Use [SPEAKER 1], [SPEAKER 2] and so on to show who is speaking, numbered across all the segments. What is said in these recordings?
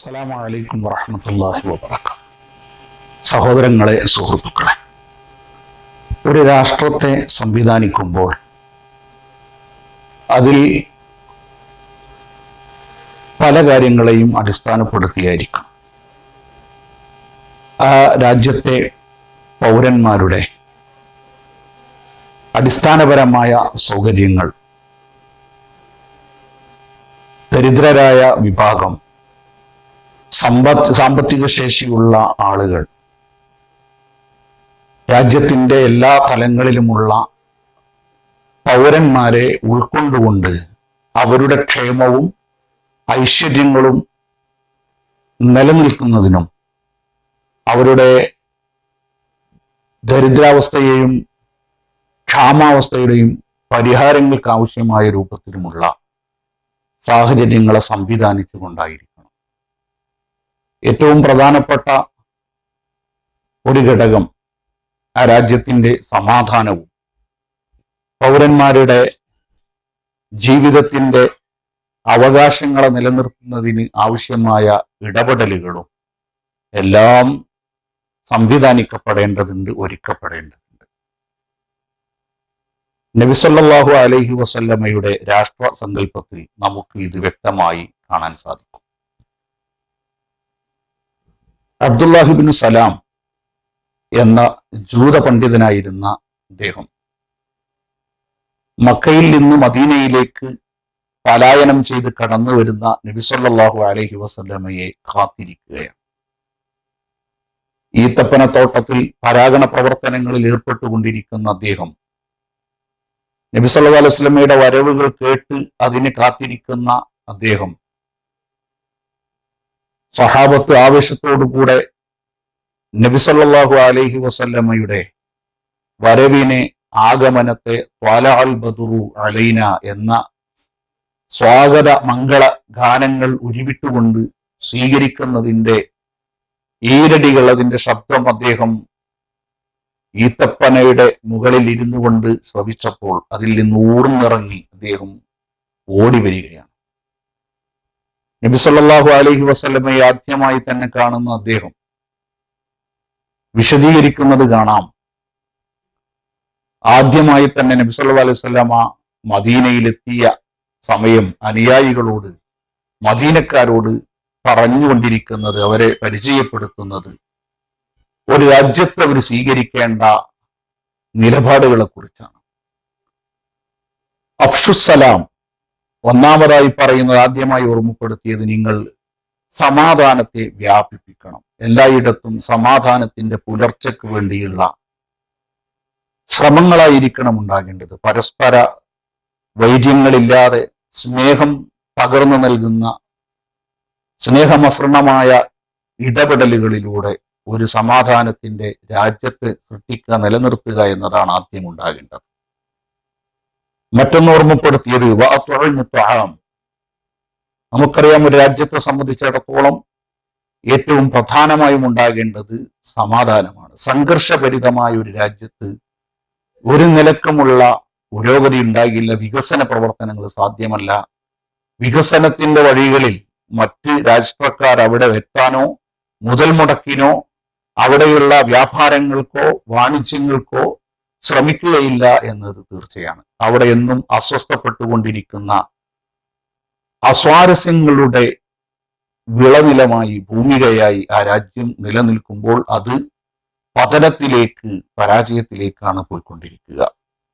[SPEAKER 1] അസ്സലാമു അലൈക്കും വറഹ്മത്തുള്ളാഹി വബറകാതുഹു. സഹോദരങ്ങളെ, സുഹൃത്തുക്കളെ, ഒരു രാഷ്ട്രത്തെ സംവിധാനിക്കുമ്പോൾ അതിൽ പല കാര്യങ്ങളെയും അടിസ്ഥാനപ്പെടുത്തിയായിരിക്കും ആ രാജ്യത്തെ പൗരന്മാരുടെ അടിസ്ഥാനപരമായ സൗകര്യങ്ങൾ, ദരിദ്രരായ വിഭാഗം, സാമ്പത്തിക ശേഷിയുള്ള ആളുകൾ, രാജ്യത്തിൻ്റെ എല്ലാ തലങ്ങളിലുമുള്ള പൗരന്മാരെ ഉൾക്കൊണ്ടുകൊണ്ട് അവരുടെ ക്ഷേമവും ഐശ്വര്യങ്ങളും നിലനിൽക്കുന്നതിനും അവരുടെ ദരിദ്രാവസ്ഥയെയും ക്ഷാമാവസ്ഥയുടെയും പരിഹാരങ്ങൾക്ക് ആവശ്യമായ രൂപത്തിലുമുള്ള സാഹചര്യങ്ങളെ സംവിധാനിച്ചുകൊണ്ടായിരിക്കണം. ഏറ്റവും പ്രധാനപ്പെട്ട ഒരു ഘടകം ആ രാജ്യത്തിൻ്റെ സമാധാനവും പൗരന്മാരുടെ ജീവിതത്തിൻ്റെ അവകാശങ്ങളെ നിലനിർത്തുന്നതിന് ആവശ്യമായ ഇടപെടലുകളും എല്ലാം സംവിധാനിക്കപ്പെടേണ്ടതുണ്ട്, ഒരുക്കപ്പെടേണ്ടതുണ്ട്. നബി സല്ലല്ലാഹു അലൈഹി വസല്ലമയുടെ രാഷ്ട്ര സങ്കല്പത്തിൽ നമുക്ക് ഇത് വ്യക്തമായി കാണാൻ സാധിക്കും. അബ്ദുല്ലാഹിബ്നു സലാം എന്ന ജൂത പണ്ഡിതനായിരുന്ന അദ്ദേഹം മക്കയിൽ നിന്ന് മദീനയിലേക്ക് പലായനം ചെയ്ത് കടന്നു വരുന്ന നബി സല്ലല്ലാഹു അലൈഹി വസല്ലമയെ കാത്തിരിക്കുകയാണ്. ഈത്തപ്പനത്തോട്ടത്തിൽ പരാഗണ പ്രവർത്തനങ്ങളിൽ ഏർപ്പെട്ടുകൊണ്ടിരിക്കുന്ന അദ്ദേഹം നബി സല്ലല്ലാഹു അലൈഹി വസല്ലമയുടെ വരവുകൾ കേട്ട് അതിന് കാത്തിരിക്കുന്ന അദ്ദേഹം സഹാബത്ത് ആവേശത്തോടുകൂടെ നബി സല്ലല്ലാഹു അലൈഹി വസല്ലമയുടെ വരവിനെ, ആഗമനത്തെ ത്വലഅൽ ബദ്റു അലൈന എന്ന സ്വാഗത മംഗള ഗാനങ്ങൾ ഉരുവിട്ടുകൊണ്ട് സ്വീകരിക്കുന്നതിൻ്റെ ഈരടികൾ, അതിൻ്റെ ശബ്ദം അദ്ദേഹം ഈത്തപ്പനയുടെ മുകളിൽ ഇരുന്നു കൊണ്ട് ശ്രവിച്ചപ്പോൾ അതിൽ നിന്ന് ഊർന്നിറങ്ങി അദ്ദേഹം ഓടി വരികയാണ്. നബി സല്ലല്ലാഹു അലൈഹി വസല്ലമയെ ആദ്യമായി തന്നെ കാണുന്ന അദ്ദേഹം വിശദീകരിക്കുന്നത് കാണാം. ആദ്യമായി തന്നെ നബി സല്ലല്ലാഹു അലൈഹി വസല്ലമ മദീനയിലെത്തിയ സമയം അനുയായികളോട്, മദീനക്കാരോട് പറഞ്ഞുകൊണ്ടിരിക്കുന്നത്, അവരെ പരിചയപ്പെടുത്തുന്നത് ഒരു രാജ്യത്ത് അവർ സ്വീകരിക്കേണ്ട നിലപാടുകളെ കുറിച്ചാണ്. അഫ്ഷുസ്സലാം ഒന്നാമതായി പറയുന്നത്, ആദ്യമായി ഓർമ്മപ്പെടുത്തിയത്, നിങ്ങൾ സമാധാനത്തെ വ്യാപിപ്പിക്കണം. എല്ലായിടത്തും സമാധാനത്തിന്റെ പുലർച്ചയ്ക്ക് വേണ്ടിയുള്ള ശ്രമങ്ങളായിരിക്കണം ഉണ്ടാകേണ്ടത്. പരസ്പര വൈര്യങ്ങളില്ലാതെ സ്നേഹം പകർന്നു നൽകുന്ന സ്നേഹമസൃണമായ ഇടപെടലുകളിലൂടെ ഒരു സമാധാനത്തിന്റെ രാജ്യത്തെ സൃഷ്ടിക്കുക, നിലനിർത്തുക എന്നതാണ് ആദ്യം ഉണ്ടാകേണ്ടത്. മറ്റൊന്ന് ഓർമ്മപ്പെടുത്തിയത് നമുക്കറിയാം, ഒരു രാജ്യത്തെ സംബന്ധിച്ചിടത്തോളം ഏറ്റവും പ്രധാനമായും ഉണ്ടാകേണ്ടത് സമാധാനമാണ്. സംഘർഷഭരിതമായ ഒരു രാജ്യത്ത് ഒരു നിലക്കുമുള്ള പുരോഗതി ഉണ്ടാകില്ല, വികസന പ്രവർത്തനങ്ങൾ സാധ്യമല്ല. വികസനത്തിന്റെ വഴികളിൽ മറ്റ് രാഷ്ട്രക്കാർ അവിടെ എത്താനോ മുതൽ മുടക്കിനോ അവിടെയുള്ള വ്യാപാരങ്ങൾക്കോ വാണിജ്യങ്ങൾക്കോ ശ്രമിക്കുകയില്ല എന്നത് തീർച്ചയാണ്. അവിടെ എന്നും അസ്വസ്ഥപ്പെട്ടുകൊണ്ടിരിക്കുന്ന അസ്വാരസ്യങ്ങളുടെ വിളനിലമായി, ഭൂമികയായി ആ രാജ്യം നിലനിൽക്കുമ്പോൾ അത് പതനത്തിലേക്ക്, പരാജയത്തിലേക്കാണ് പോയിക്കൊണ്ടിരിക്കുക.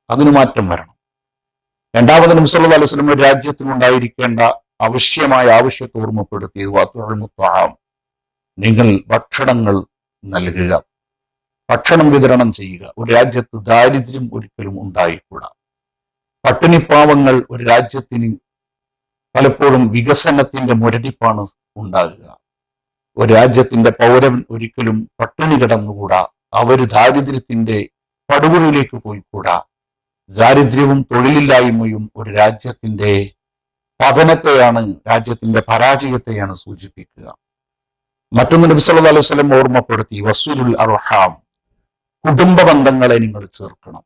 [SPEAKER 1] അതിന് മാറ്റം വരണം. രണ്ടാമത് നബി സല്ലല്ലാഹു അലൈഹി വസല്ലം രാജ്യത്തിനുണ്ടായിരിക്കേണ്ട ആവശ്യമായ ആവശ്യത്തെ ഓർമ്മപ്പെടുത്തിയത്, നിങ്ങൾ ഭക്ഷണങ്ങൾ നൽകുക, ഭക്ഷണം വിതരണം ചെയ്യുക. ഒരു രാജ്യത്ത് ദാരിദ്ര്യം ഒരിക്കലും ഉണ്ടായിക്കൂടാ. പട്ടിണിപ്പാവങ്ങൾ ഒരു രാജ്യത്തിന് പലപ്പോഴും വികസനത്തിന്റെ മുരടിപ്പാണ് ഉണ്ടാകുക. ഒരു രാജ്യത്തിന്റെ പൗരൻ ഒരിക്കലും പട്ടിണി കിടന്നുകൂടാ. അവര് ദാരിദ്ര്യത്തിന്റെ പടുകുഴിയിലേക്ക് പോയിക്കൂടാ. ദാരിദ്ര്യവും തൊഴിലില്ലായ്മയും ഒരു രാജ്യത്തിന്റെ പതനത്തെയാണ്, രാജ്യത്തിന്റെ പരാജയത്തെയാണ് സൂചിപ്പിക്കുക. മറ്റൊന്ന് നബി സല്ലല്ലാഹു അലൈഹി വസല്ലം ഓർമ്മപ്പെടുത്തി, വസ്സുലുൽ അർഹാം, കുടുംബ ബന്ധങ്ങളെ നിങ്ങൾ ചേർക്കണം.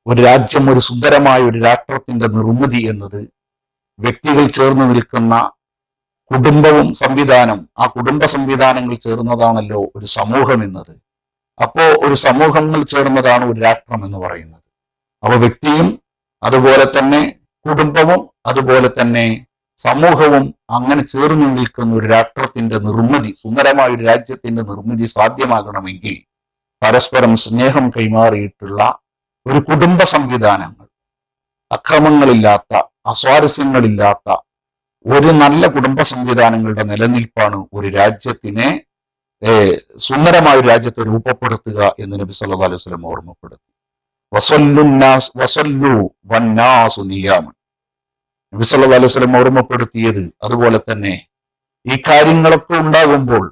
[SPEAKER 1] ഒരു രാജ്യം, ഒരു സുന്ദരമായ ഒരു രാഷ്ട്രത്തിന്റെ നിർമ്മിതി എന്നത് വ്യക്തികൾ ചേർന്ന് നിൽക്കുന്ന കുടുംബവും സംവിധാനം, ആ കുടുംബ സംവിധാനങ്ങൾ ചേർന്നതാണല്ലോ ഒരു സമൂഹം എന്നത്. അപ്പോ ഒരു സമൂഹങ്ങൾ ചേർന്നതാണ് ഒരു രാഷ്ട്രം എന്ന് പറയുന്നത്. അപ്പൊ വ്യക്തിയും അതുപോലെ തന്നെ കുടുംബവും അതുപോലെ തന്നെ സമൂഹവും അങ്ങനെ ചേർന്ന് നിൽക്കുന്ന ഒരു രാഷ്ട്രത്തിന്റെ നിർമ്മിതി, സുന്ദരമായ ഒരു രാജ്യത്തിന്റെ നിർമ്മിതി സാധ്യമാകണമെങ്കിൽ പരസ്പരം സ്നേഹം കൈമാറിയിട്ടുള്ള ഒരു കുടുംബ സംവിധാനങ്ങൾ, അക്രമങ്ങളില്ലാത്ത, അസ്വാരസ്യങ്ങളില്ലാത്ത ഒരു നല്ല കുടുംബ സംവിധാനങ്ങളുടെ നിലനിൽപ്പാണ് ഒരു രാജ്യത്തിനെ സുന്ദരമായ ഒരു രാജ്യത്തെ രൂപപ്പെടുത്തുക എന്ന് നബി സല്ലല്ലാഹു അലൈഹി വസല്ലം ഓർമ്മപ്പെടുത്തി. നബി സല്ലല്ലാഹു അലൈഹി വസല്ലം ഓർമ്മപ്പെടുത്തിയത് അതുപോലെ തന്നെ ഈ കാര്യങ്ങളൊക്കെ ഉണ്ടാകുമ്പോൾ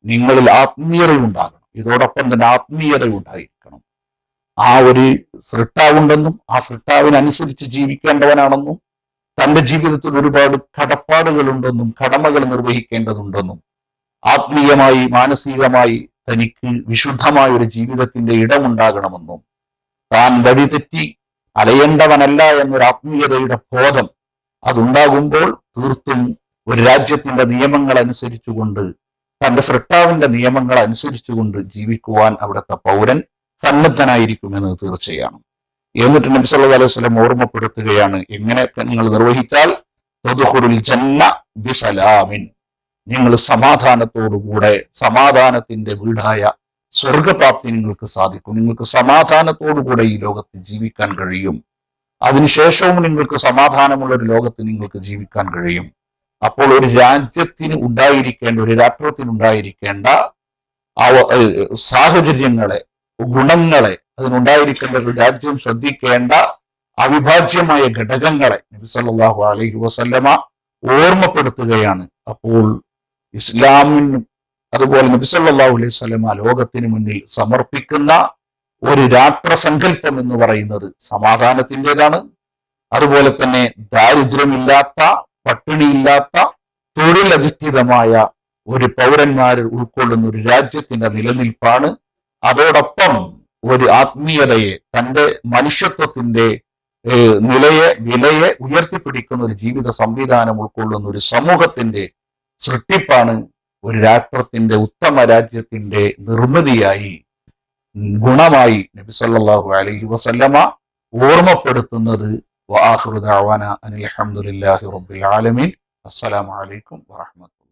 [SPEAKER 1] നിങ്ങളിൽ ആത്മീയത ഉണ്ടാകണം. ഇതോടൊപ്പം തന്നെ ആത്മീയത ഉണ്ടായിരിക്കണം. ആ ഒരു സൃഷ്ടാവുണ്ടെന്നും ആ സൃഷ്ടാവിനനുസരിച്ച് ജീവിക്കേണ്ടവനാണെന്നും തന്റെ ജീവിതത്തിൽ ഒരുപാട് കടപ്പാടുകളുണ്ടെന്നും കടമകൾ നിർവഹിക്കേണ്ടതുണ്ടെന്നും ആത്മീയമായി മാനസികമായി തനിക്ക് വിശുദ്ധമായ ഒരു ജീവിതത്തിന്റെ ഇടമുണ്ടാകണമെന്നും താൻ വഴിതെറ്റി അലയേണ്ടവനല്ല എന്നൊരു ആത്മീയതയുടെ ബോധം അതുണ്ടാകുമ്പോൾ തീർത്തും ഒരു രാജ്യത്തിന്റെ നിയമങ്ങൾ അനുസരിച്ചുകൊണ്ട്, തന്റെ സൃഷ്ടാവിന്റെ നിയമങ്ങൾ അനുസരിച്ചുകൊണ്ട് ജീവിക്കുവാൻ അവിടുത്തെ പൗരൻ സന്നദ്ധനായിരിക്കുമെന്ന് തീർച്ചയാണ്. എന്നിട്ട് നബി സല്ലല്ലാഹു അലൈഹി വസല്ലം ഓർമ്മപ്പെടുത്തുകയാണ്, എങ്ങനെയൊക്കെ നിങ്ങൾ നിർവഹിച്ചാൽ തദ്ഖുലുൽ ജന്ന ബിസലാമിൻ, നിങ്ങൾ സമാധാനത്തോടുകൂടെ, സമാധാനത്തിന്റെ വീടായ സ്വർഗപ്രാപ്തി നിങ്ങൾക്ക് സാധിക്കും. നിങ്ങൾക്ക് സമാധാനത്തോടുകൂടെ ഈ ലോകത്ത് ജീവിക്കാൻ കഴിയും. അതിനുശേഷവും നിങ്ങൾക്ക് സമാധാനമുള്ള ഒരു ലോകത്ത് നിങ്ങൾക്ക് ജീവിക്കാൻ കഴിയും. അപ്പോൾ ഒരു രാജ്യത്തിന് ഉണ്ടായിരിക്കേണ്ട, ഒരു രാഷ്ട്രത്തിന് ഉണ്ടായിരിക്കേണ്ട സാഹചര്യങ്ങളെ, ഗുണങ്ങളെ, അതിനുണ്ടായിരിക്കേണ്ട ഒരു രാജ്യം ശ്രദ്ധിക്കേണ്ട അവിഭാജ്യമായ ഘടകങ്ങളെ നബി സല്ലല്ലാഹു അലൈഹി വസല്ലമ ഓർമ്മപ്പെടുത്തുകയാണ്. അപ്പോൾ ഇസ്ലാമിനും അതുപോലെ നബി സല്ലല്ലാഹു അലൈഹി വസല്ലമ ലോകത്തിന് മുന്നിൽ സമർപ്പിക്കുന്ന ഒരു രാഷ്ട്രസങ്കല്പം എന്ന് പറയുന്നത് സമാധാനത്തിൻ്റെതാണ്. അതുപോലെ തന്നെ ദാരിദ്ര്യമില്ലാത്ത, പട്ടിണിയില്ലാത്ത, തൊഴിലധിഷ്ഠിതമായ ഒരു പൗരന്മാർ ഉൾക്കൊള്ളുന്ന ഒരു രാജ്യത്തിന്റെ നിലനിൽപ്പാണ്. അതോടൊപ്പം ഒരു ആത്മീയതയെ, തന്റെ മനുഷ്യത്വത്തിന്റെ വിലയെ ഉയർത്തിപ്പിടിക്കുന്ന ഒരു ജീവിത സംവിധാനം ഉൾക്കൊള്ളുന്ന ഒരു സമൂഹത്തിന്റെ സൃഷ്ടിപ്പാണ് ഒരു രാഷ്ട്രത്തിന്റെ, ഉത്തമ രാജ്യത്തിന്റെ നിർമ്മിതിയായി, ഗുണമായി നബി സല്ലല്ലാഹു അലൈഹി വസല്ലമ ഓർമ്മപ്പെടുത്തുന്നത്. വആഖിറു ദഅവാന അനിൽ ഹംദുലില്ലാഹി റബ്ബിൽ ആലമീൻ. അസ്സലാമു അലൈക്കും വറഹ്മത്തുള്ളാഹി.